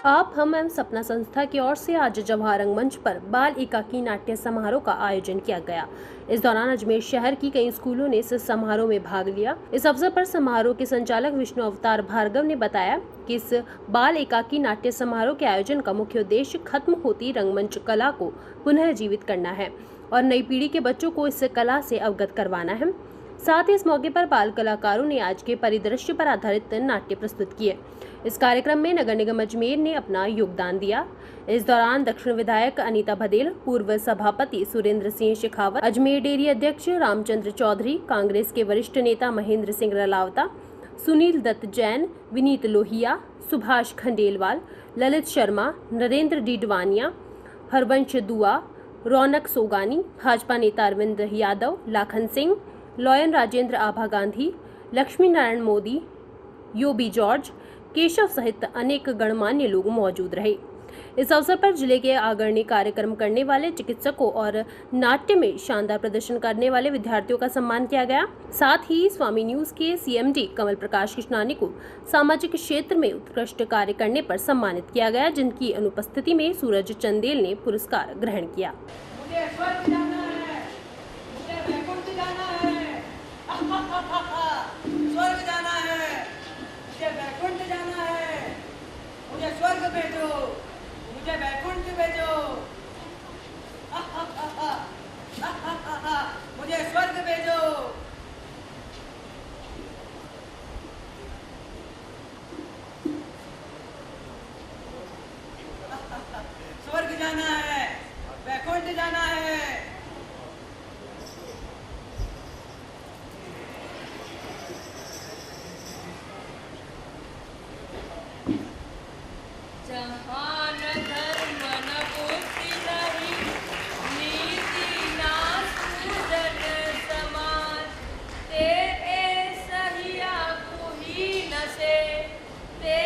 आप हम एवं सपना संस्था की ओर से आज जवाहर रंगमंच पर बाल एकाकी नाट्य समारोह का आयोजन किया गया। इस दौरान अजमेर शहर की कई स्कूलों ने इस समारोह में भाग लिया। इस अवसर पर समारोह के संचालक विष्णु अवतार भार्गव ने बताया कि इस बाल एकाकी नाट्य समारोह के आयोजन का मुख्य उद्देश्य खत्म होती रंगमंच कला को पुनः जीवित करना है और नई पीढ़ी के बच्चों को इस कला से अवगत करवाना है। साथ ही इस मौके पर बाल कलाकारों ने आज के परिदृश्य पर आधारित नाट्य प्रस्तुत किए। इस कार्यक्रम में नगर निगम अजमेर ने अपना योगदान दिया। इस दौरान दक्षिण विधायक अनीता भदेल, पूर्व सभापति सुरेंद्र सिंह शेखावत, अजमेर डेयरी अध्यक्ष रामचंद्र चौधरी, कांग्रेस के वरिष्ठ नेता महेंद्र सिंह रलावता, सुनील दत्त जैन, विनीत लोहिया, सुभाष खंडेलवाल, ललित शर्मा, नरेंद्र डीडवानिया, हरवंश दुआ, रौनक सोगानी, भाजपा नेता अरविंद यादव, लाखन सिंह, लॉयन राजेंद्र आभा गांधी, लक्ष्मी नारायण मोदी, योबी जॉर्ज, केशव सहित अनेक गणमान्य लोग मौजूद रहे। इस अवसर पर जिले के अग्रणी कार्यक्रम करने वाले चिकित्सकों और नाट्य में शानदार प्रदर्शन करने वाले विद्यार्थियों का सम्मान किया गया। साथ ही स्वामी न्यूज के सीएमडी कमल प्रकाश कृष्णानी को सामाजिक क्षेत्र में उत्कृष्ट कार्य करने पर सम्मानित किया गया, जिनकी अनुपस्थिति में सूरज चंदेल ने पुरस्कार ग्रहण किया। मुझे स्वर्ग भेजो, मुझे वैकुंठ भेजो, मुझे स्वर्ग भेजो। स्वर्ग जाना है, वैकुंठ जाना है। जहान धर्म न बुद्धि नहीं, नीति नास्ति जन समाज। ते सहिया कुहीन से, ते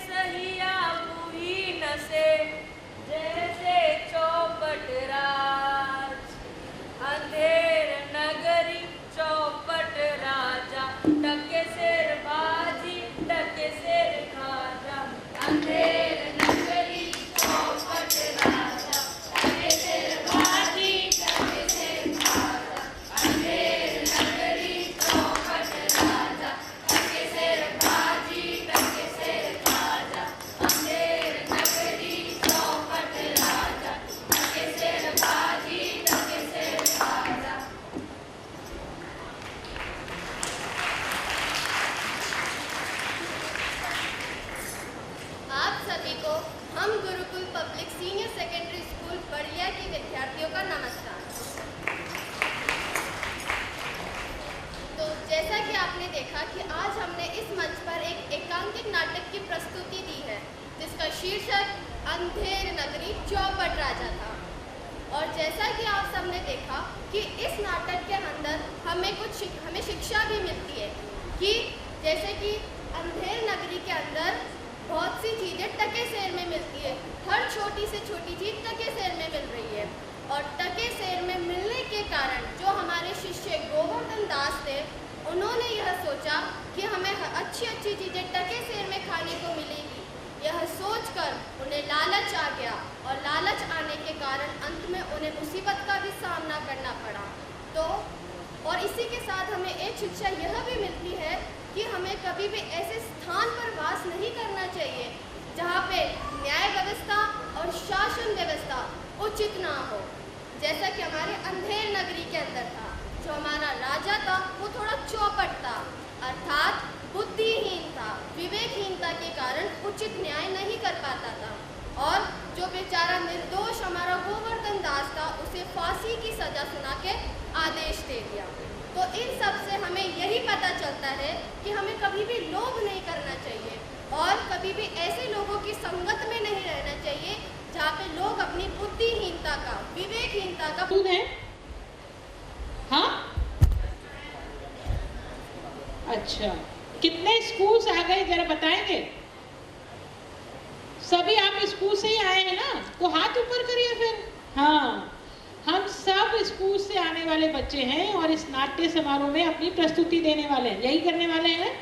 सहिया कुहीन से, जैसे चौपट राज। अंधेर नगरी चौपट राजा, टके सिर बाजी, टके सिर खाजा। अंधेर नगरी चौपट राजा, टके सिर बाजी, टके सिर खाजा। अंधेर नगरी चौपट राजा, टके सिर बाजी, टके सिर खाजा। अंधेर नगरी चौपट राजा, टके सिर बाजी, टके सिर खाजा। आप सभी को हम Gurukul public senior secondary school बड़िया के विद्यार्थियों का नमस्कार। तो जैसा कि आपने देखा कि आज हमने इस मंच पर एक एकांकिक नाटक की प्रस्तुति दी है, जिसका शीर्षक अंधेर नगरी चौपट राजा था। और जैसा कि आप सबने देखा कि इस नाटक के अंदर हमें शिक्षा भी मिलती है कि जैसे कि अंधेर नगरी के अंदर बहुत सी चीज़ें टके सेर में मिलती है। हर छोटी से छोटी चीज़ टके सेर में मिल रही है। और टके सेर में मिलने के कारण जो हमारे शिष्य गोवर्धन दास थे, उन्होंने यह सोचा कि हमें अच्छी अच्छी चीज़ें टके सेर में खाने को मिलेगी। यह सोचकर उन्हें लालच आ गया और लालच आने के कारण अंत में उन्हें मुसीबत का भी सामना करना पड़ा। तो और इसी के साथ हमें एक शिक्षा यह भी मिलती है कि हमें कभी भी ऐसे स्थान पर वास नहीं करना चाहिए जहाँ पे न्याय व्यवस्था और शासन व्यवस्था उचित ना हो। जैसा कि हमारे अंधेर नगरी के अंदर था, जो हमारा राजा था वो थोड़ा चौपट था, अर्थात बुद्धिहीन था। विवेकहीनता के कारण उचित न्याय नहीं कर पाता था। और जो बेचारा निर्दोष हमारा गोवर्धन दास था, उसे फांसी की सजा सुना के आदेश दे दिया। तो इन सब से हमें यही पता चलता है कि हमें कभी भी लोभ नहीं करना चाहिए और कभी भी ऐसे लोगों की संगत में नहीं रहना चाहिए जहाँ पे लोग अपनी बुद्धिहीनता का, विवेकहीनता का है। हाँ, अच्छा, कितने स्कूल से आ गए जरा बताएंगे? सभी आप स्कूल से ही आए हैं ना, तो हाथ ऊपर करिए फिर। हाँ, हम सब स्कूल से आने वाले बच्चे हैं और इस नाट्य समारोह में अपनी प्रस्तुति देने वाले हैं, यही करने वाले हैं।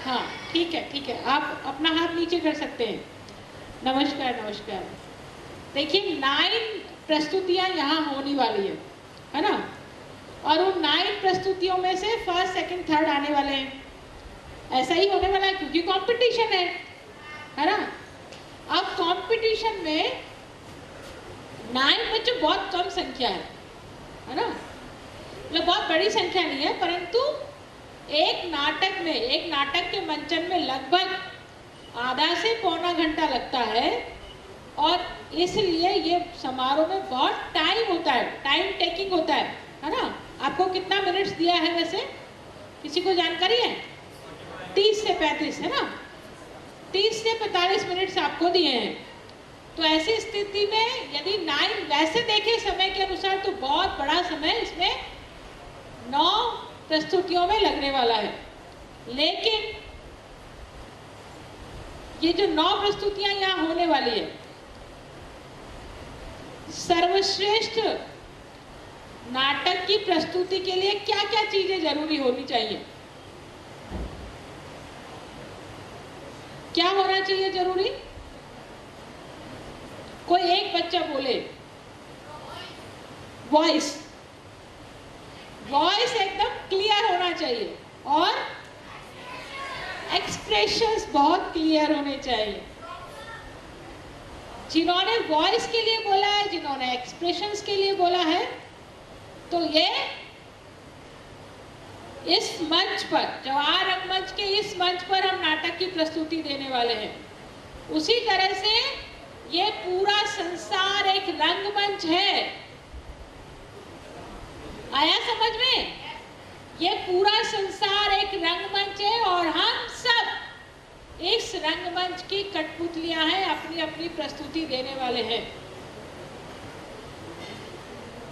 हाँ ठीक है, आप अपना हाथ नीचे कर सकते हैं। नमस्कार नमस्कार। देखिए 9 प्रस्तुतियां यहाँ होने वाली है ना, और उन 9 प्रस्तुतियों में से फर्स्ट सेकंड थर्ड आने वाले हैं। ऐसा ही होने वाला है क्योंकि कंपटीशन है ना। अब कंपटीशन में 9 बच्चे बहुत कम संख्या है ना, मतलब बहुत बड़ी संख्या नहीं है, परंतु एक नाटक के मंचन में लगभग आधा से पौना घंटा लगता है, और इसलिए ये समारोह में बहुत टाइम होता है, टाइम टेकिंग होता है ना। आपको कितना मिनट्स दिया है वैसे, किसी को जानकारी है? 30 से 35 है ना, 30 से 45 मिनट्स आपको दिए हैं। तो ऐसी स्थिति में यदि 9 वैसे देखें समय के अनुसार तो बहुत बड़ा समय इसमें 9 प्रस्तुतियों में लगने वाला है। लेकिन ये जो 9 प्रस्तुतियां यहाँ होने वाली है, सर्वश्रेष्ठ नाटक की प्रस्तुति के लिए क्या क्या चीजें जरूरी होनी चाहिए? क्या होना चाहिए जरूरी? कोई एक बच्चा बोले। वॉइस एकदम क्लियर होना चाहिए, और एक्सप्रेशंस बहुत क्लियर होने चाहिए। जिन्होंने वॉइस के लिए बोला है, जिन्होंने एक्सप्रेशंस के लिए बोला है, तो ये इस मंच पर, जवाहर रंगमंच के इस मंच पर हम नाटक की प्रस्तुति देने वाले हैं। उसी तरह से ये पूरा संसार एक रंगमंच है। आया समझ में? ये पूरा संसार एक रंगमंच है, और हम सब इस रंगमंच की कठपुतलियां हैं, अपनी अपनी प्रस्तुति देने वाले हैं।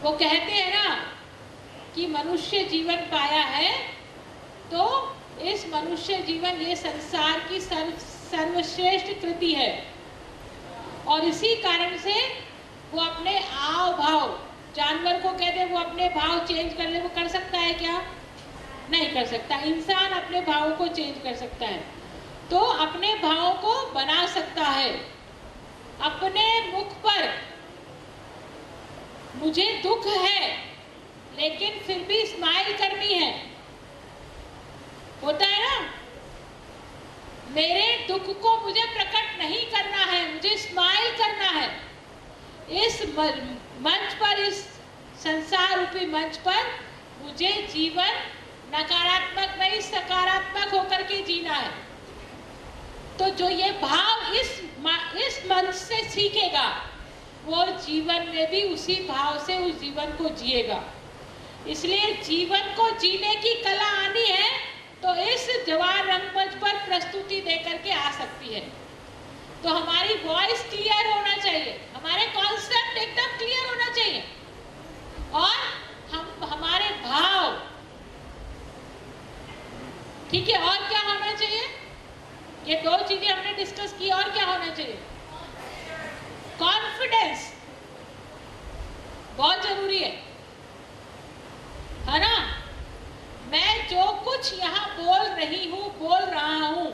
वो कहते हैं ना कि मनुष्य जीवन पाया है, तो इस मनुष्य जीवन ये संसार की सर्वश्रेष्ठ कृति है, और इसी कारण से वो अपने आव भाव, जानवर को कहते हैं वो अपने भाव चेंज कर ले, वो कर सकता है क्या? नहीं कर सकता। इंसान अपने भावों को चेंज कर सकता है, तो अपने भावों को बना सकता है। अपने मुख पर मुझे दुख है लेकिन फिर भी स्माइल करनी है, होता है ना। मेरे दुख को मुझे प्रकट नहीं करना है, मुझे स्माइल करना है। इस मंच पर, इस संसार रूपी मंच पर मुझे जीवन नकारात्मक नहीं सकारात्मक होकर के जीना है। तो जो ये भाव इस मंच से सीखेगा, वो जीवन में भी उसी भाव से उस जीवन को जिएगा। इसलिए जीवन को जीने की कला आनी है तो इस जवाहर रंगमंच पर प्रस्तुति देकर के आ सकती है। तो हमारी वॉइस क्लियर होना चाहिए, हमारे कॉन्सेप्ट एकदम क्लियर होना चाहिए, और हमारे भाव, ठीक है। और क्या होना चाहिए? ये 2 चीजें हमने डिस्कस की, और क्या होना चाहिए? कॉन्फिडेंस बहुत जरूरी है ना। मैं जो कुछ यहाँ बोल रहा हूँ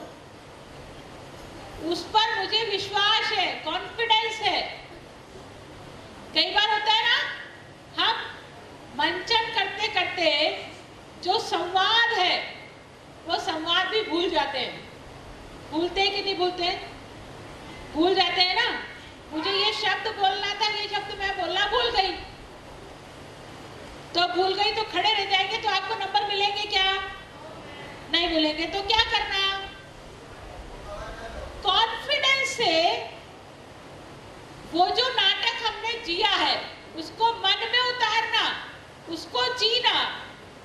उस पर मुझे विश्वास है, कॉन्फिडेंस है। कई बार होता है ना, हम मंचन करते करते जो संवाद है वो संवाद भी भूल जाते हैं। भूलते हैं कि नहीं भूलते? भूल जाते हैं ना। मुझे ये शब्द बोलना था, ये शब्द मैं बोलना भूल गई, तो भूल गई तो खड़े रह जाएंगे, तो आपको नंबर मिलेंगे क्या? नहीं मिलेंगे। तो क्या करना? कॉन्फिडेंस से वो जो नाटक हमने जिया है उसको मन में उतारना, उसको जीना।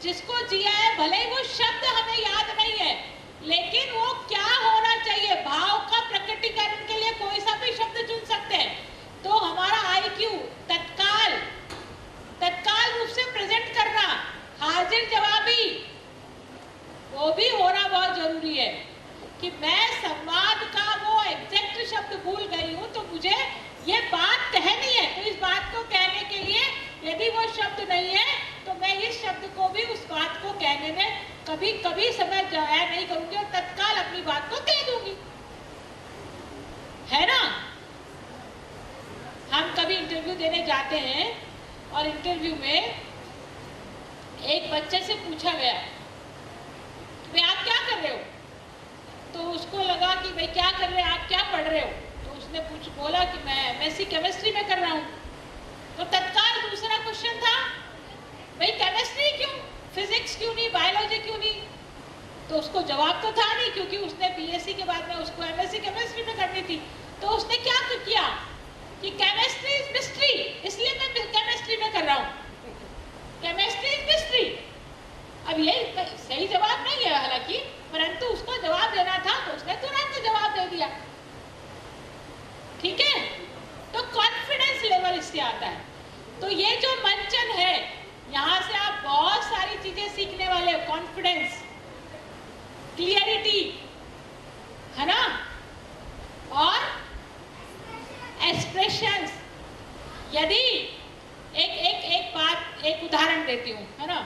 जिसको जिया है, भले ही वो शब्द हमें याद नहीं है, लेकिन वो क्या होना चाहिए, भाव का प्रकटीकरण के लिए कोई सा भी शब्द चुन सकते हैं। तो हमारा IQ तत्काल रूप से प्रेजेंट करना, हाजिर जवाबी, वो भी होना बहुत जरूरी है। कि मैं संवाद का वो एग्जैक्ट शब्द भूल गई हूँ, तो मुझे ये बात कहनी है, तो इस बात को कहने के लिए यदि वो शब्द नहीं है तो मैं इस शब्द को भी उस बात को कहने में कभी समय जाया नहीं करूंगी, और तत्काल अपनी बात को कह दूंगी, है ना। देने जाते हैं और इंटरव्यू में एक बच्चे से पूछा गया भाई आप क्या कर रहे हो, तो उसको लगा कि भाई क्या कर रहे हैं आप, क्या पढ़ रहे हो, तो उसने बोला कि मैं एमएससी केमिस्ट्री में कर रहा हूँ। तो तत्काल दूसरा क्वेश्चन था भाई केमिस्ट्री क्यों, फिजिक्स क्यों नहीं, बायोलॉजी क्यों नहीं, तो उसको जवाब तो था नहीं क्योंकि उसने बीएससी के बाद में उसको एमएससी केमिस्ट्री में करनी थी। तो उसने क्या किया कि केमिस्ट्री इज मिस्ट्री, इसलिए मैं केमिस्ट्री में कर रहा हूँ, केमिस्ट्री इज मिस्ट्री। अब ये सही जवाब नहीं है हालांकि, परंतु उसको जवाब देना था तो उसने तुरंत जवाब दे दिया। ठीक है, तो कॉन्फिडेंस लेवल इससे आता है। तो ये जो मंचन है, यहाँ से आप बहुत सारी चीजें सीखने वाले हो, कॉन्फिडेंस, क्लियरिटी, है ना, और एक्सप्रेशंस। यदि एक उदाहरण देती हूँ, है ना,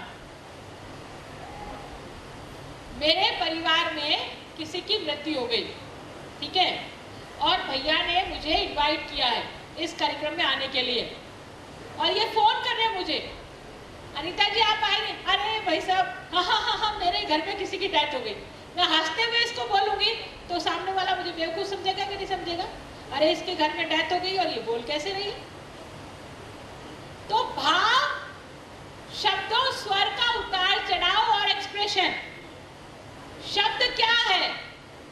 मेरे परिवार में किसी की मृत्यु हो गई, ठीक है, और भैया ने मुझे इनवाइट किया है इस कार्यक्रम में आने के लिए, और ये फोन कर रहे हैं मुझे, अनीता जी आप आएंगे, अरे भाई साहब हाँ, मेरे घर में किसी की डेथ हो गई। मैं हंसते हुए इसको बोलूंगी तो सामने वाला मुझे बेवकूफ समझेगा कि नहीं समझेगा, अरे इसके घर में डेथ हो गई और ये बोल कैसे रही। तो भाव, शब्दों, स्वर का उतार चढ़ाव और एक्सप्रेशन। शब्द क्या है,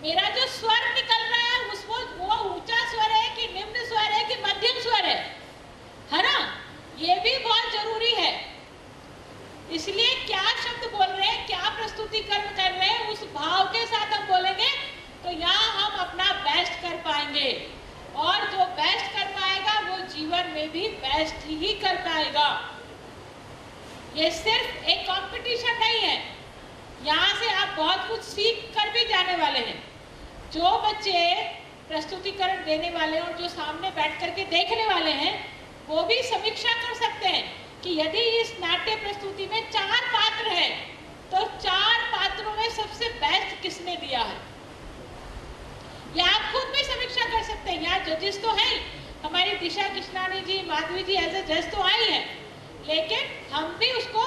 मेरा जो स्वर निकल रहा है उसको वो ऊंचा स्वर है कि निम्न स्वर है कि मध्यम स्वर है ना, ये भी बहुत जरूरी है। इसलिए क्या शब्द बोल रहे हैं, क्या प्रस्तुतिकरण कर रहे हैं, उस भाव के साथ हम बोलेंगे तो यहाँ हम अपना बेस्ट कर पाएंगे, और जो बेस्ट कर पाएगा वो जीवन में भी बेस्ट ही कर पाएगा। ये सिर्फ एक कंपटीशन नहीं है, यहाँ से आप बहुत कुछ सीख कर भी जाने वाले हैं। जो बच्चे प्रस्तुतिकरण देने वाले और जो सामने बैठ करके देखने वाले हैं वो भी समीक्षा कर सकते हैं कि यदि इस नाट्य प्रस्तुति में 4 पात्र हैं तो 4 पात्रों में सबसे बेस्ट किसने दिया है, या आप खुद भी समीक्षा कर सकते हैं। यहाँ जजेस तो हैं, हमारी दिशा कृष्णानी जी, माधवी जी एज ए जज तो आई हैं, लेकिन हम भी उसको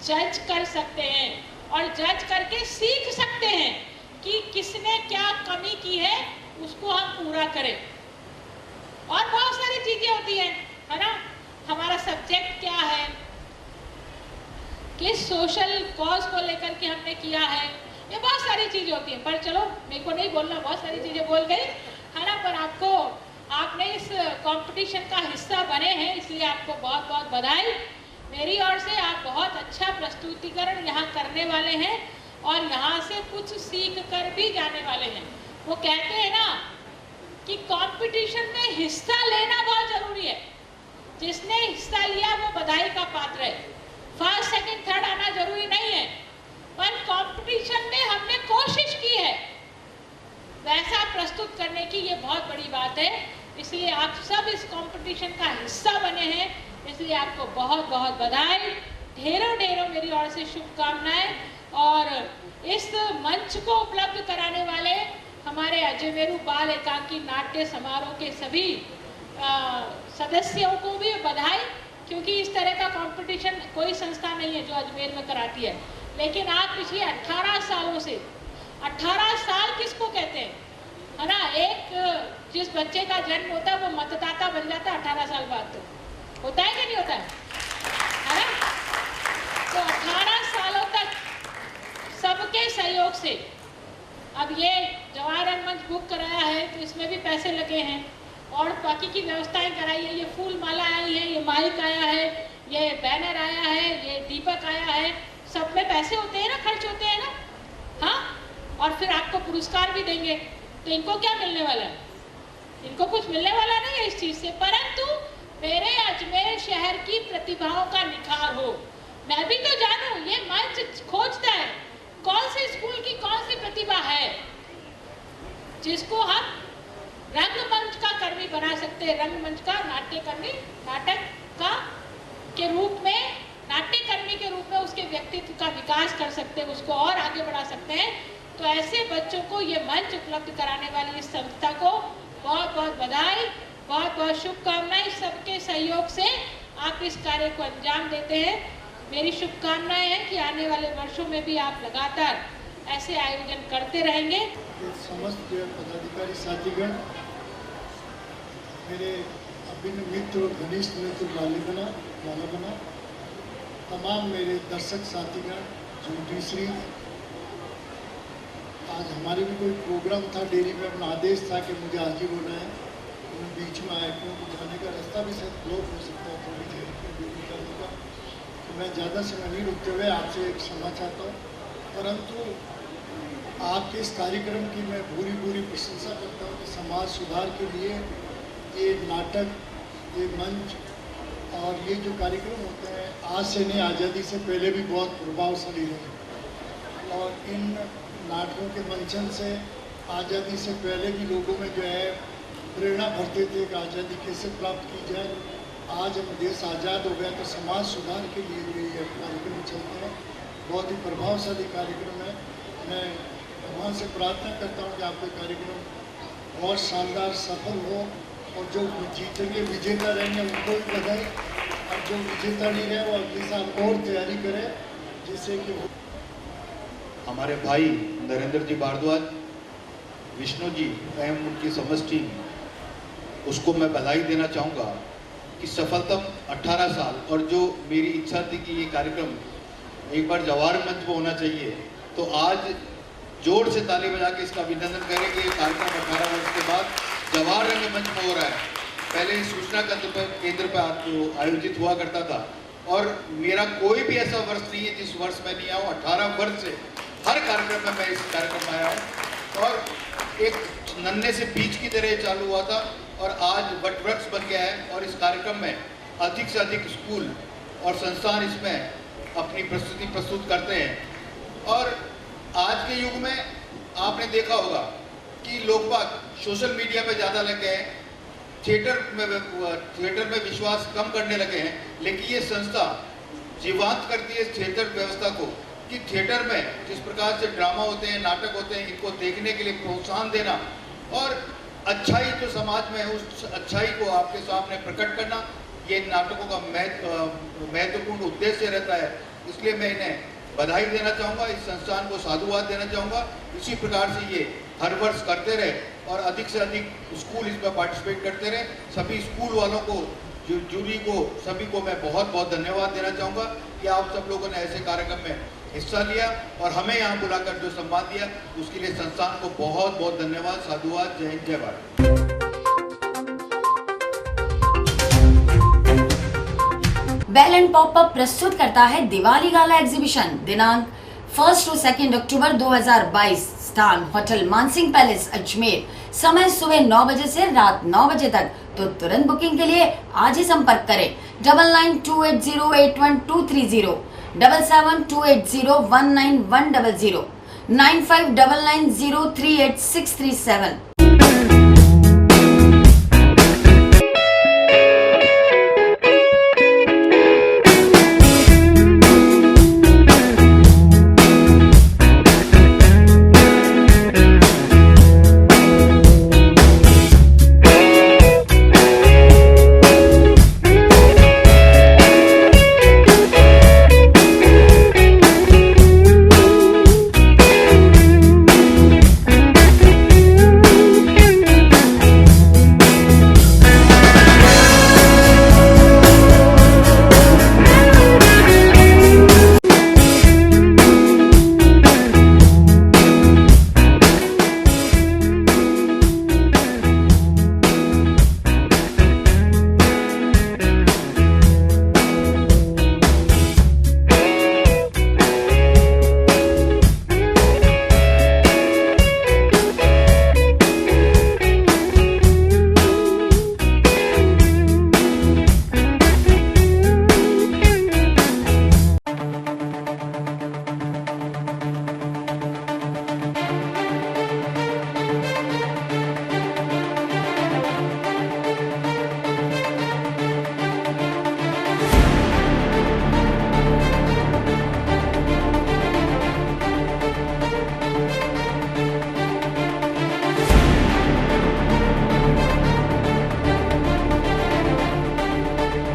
जज कर सकते हैं और जज करके सीख सकते हैं कि किसने क्या कमी की है, उसको हम पूरा करें। और बहुत सारी चीजें होती हैं, है ना, हमारा सब्जेक्ट क्या है, किस सोशल कॉज को लेकर के हमने किया है, ये बहुत सारी चीजें होती हैं। पर चलो मेरे को नहीं बोलना, बहुत सारी चीजें बोल गई, है ना, पर आपने इस कंपटीशन का हिस्सा बने हैं, इसलिए आपको बहुत बहुत बधाई। मेरी ओर से आप बहुत अच्छा प्रस्तुतिकरण यहाँ करने वाले हैं और यहाँ से कुछ सीख कर भी जाने वाले हैं। वो कहते हैं ना कि कंपटीशन में हिस्सा लेना बहुत जरूरी है, जिसने हिस्सा लिया वो बधाई का पात्र है। फर्स्ट, सेकंड, थर्ड आना जरूरी नहीं है, पर कंपटीशन में हमने कोशिश की है वैसा प्रस्तुत करने की, ये बहुत बड़ी बात है। इसलिए आप सब इस कंपटीशन का हिस्सा बने हैं, इसलिए आपको बहुत बहुत बधाई, ढेरों ढेरों मेरी ओर से शुभकामनाएं। और इस मंच को उपलब्ध कराने वाले हमारे अजमेरू बाल एकांकी नाट्य समारोह के सभी सदस्यों को भी बधाई, क्योंकि इस तरह का कंपटीशन कोई संस्था नहीं है जो अजमेर में कराती है। लेकिन आप पिछले 18 सालों से, 18 साल किसको कहते हैं, है ना, एक जिस बच्चे का जन्म होता है वो मतदाता बन जाता है 18 साल बाद, तो होता है कि नहीं होता है ना। तो 18 सालों तक सबके सहयोग से, अब ये जवाहर रंगमंच बुक कराया है तो इसमें भी पैसे लगे हैं और बाकी की व्यवस्थाएं कराई है, ये फूल माला आई है, ये माइक आया है, ये बैनर आया है, ये दीपक आया है, सब में पैसे होते हैं ना, खर्च होते हैं ना, हाँ। और फिर आपको पुरस्कार भी देंगे, तो इनको क्या मिलने वाला है, इनको कुछ मिलने वाला नहीं है इस चीज से, परंतु मेरे अजमेर शहर की प्रतिभाओं का निखार हो। मैं भी तो जानूं, ये मंच खोजता है कौन से स्कूल की कौन सी प्रतिभा है जिसको हम रंगमंच का कर्मी बना सकते हैं, रंगमंच का नाट्यकर्मी, नाटक का के रूप में, नाट्यकर्मी के रूप में उसके व्यक्तित्व का विकास कर सकते हैं, उसको और आगे बढ़ा सकते हैं। तो ऐसे बच्चों को ये मंच उपलब्ध कराने वाली इस संस्था को बहुत बहुत बधाई, बहुत बहुत शुभकामनाएं। सबके सहयोग से आप इस कार्य को अंजाम देते हैं। मेरी शुभकामनाएं हैं कि आने वाले वर्षों में भी आप लगातार ऐसे आयोजन करते रहेंगे। समस्त पदाधिकारी साथीगण, मेरे अभिन्न मित्र और घनिष्ठ मित्र बना तमाम मेरे दर्शक साथीगण, ज्योतिश्री, आज हमारे भी कोई प्रोग्राम था डेयरी में, अपना आदेश था कि मुझे हाजिर होना है, मैं बीच में आया क्योंकि जाने का रास्ता भी शायद ब्लॉक हो सकता है थोड़ी देर ड्यूटी करने का, तो मैं ज़्यादा समय नहीं रुकते हुए आपसे एक क्षमा चाहता हूँ। परंतु आपके इस कार्यक्रम की मैं पूरी प्रशंसा करता हूँ कि समाज सुधार के लिए ये नाटक, ये मंच और ये जो कार्यक्रम होते हैं आज से नहीं, आज़ादी से पहले भी बहुत प्रभावशाली रहे और इन नाटकों के मंचन से आज़ादी से पहले भी लोगों में जो है प्रेरणा भरते थे कि आज़ादी कैसे प्राप्त की जाए। आज हम देश आज़ाद हो गया तो समाज सुधार के लिए भी ये कार्यक्रम चलते हैं, बहुत ही प्रभावशाली कार्यक्रम है। मैं भगवान से प्रार्थना करता हूँ कि आपका कार्यक्रम बहुत शानदार सफल हो और जो जीतेंगे विजेता रहेंगे उनको भी बधाई, और जो विजेता नहीं रहे वो अगले साल और तैयारी करें जिससे कि हमारे भाई नरेंद्र जी भारद्वाज, विष्णु जी एवं उनकी समस्त टीम, उसको मैं बधाई देना चाहूँगा कि सफलतम 18 साल, और जो मेरी इच्छा थी कि ये कार्यक्रम एक बार जवाहर मंच पर होना चाहिए, तो आज जोर से ताली बजा के इसका अभिनंदन करें कि ये कार्यक्रम 18 वर्ष के बाद जवाहर रंगमंच में हो रहा है। पहले सूचना केंद्र पर आयोजित हुआ करता था, और मेरा कोई भी ऐसा वर्ष नहीं है जिस वर्ष में नहीं आऊँ। 18 वर्ष से हर कार्यक्रम में मैं इस कार्यक्रम में आया हूँ, और एक नन्हे से बीज की तरह चालू हुआ था और आज वटवृक्ष बन गया है। और इस कार्यक्रम में अधिक से अधिक स्कूल और संस्थान इसमें अपनी प्रस्तुति प्रस्तुत करते हैं। और आज के युग में आपने देखा होगा कि लोग बाग सोशल मीडिया पे ज़्यादा लग गए हैं, थिएटर में विश्वास कम करने लगे हैं, लेकिन ये संस्था जीवांत करती है थिएटर व्यवस्था को, कि थिएटर में जिस प्रकार से ड्रामा होते हैं, नाटक होते हैं, इनको देखने के लिए प्रोत्साहन देना और अच्छाई जो समाज में है उस अच्छाई को आपके सामने प्रकट करना, ये नाटकों का महत्वपूर्ण उद्देश्य रहता है। इसलिए मैं इन्हें बधाई देना चाहूँगा, इस संस्थान को साधुवाद देना चाहूँगा। इसी प्रकार से ये हर वर्ष करते रहे और अधिक से अधिक स्कूल इसमें पार्टिसिपेट करते रहे। सभी स्कूल वालों को, जूरी को, सभी को मैं बहुत बहुत धन्यवाद देना चाहूँगा कि आप सब लोगों ने ऐसे कार्यक्रम में हिस्सा लिया और हमें यहाँ बुलाकर जो सम्मान दिया उसके लिए संस्थान को बहुत बहुत धन्यवाद, साधुवाद। जय हिंद, जय भारत। बेल एंड पॉपअप प्रस्तुत करता है दिवाली गाला एग्जीबिशन। दिनांक 1 से 2 अक्टूबर 2022। स्थान होटल मानसिंह पैलेस अजमेर। समय सुबह 9 बजे से रात 9 बजे तक। तो तुरंत बुकिंग के लिए आज ही संपर्क करें 9928081230, 7728019100, 9599038637।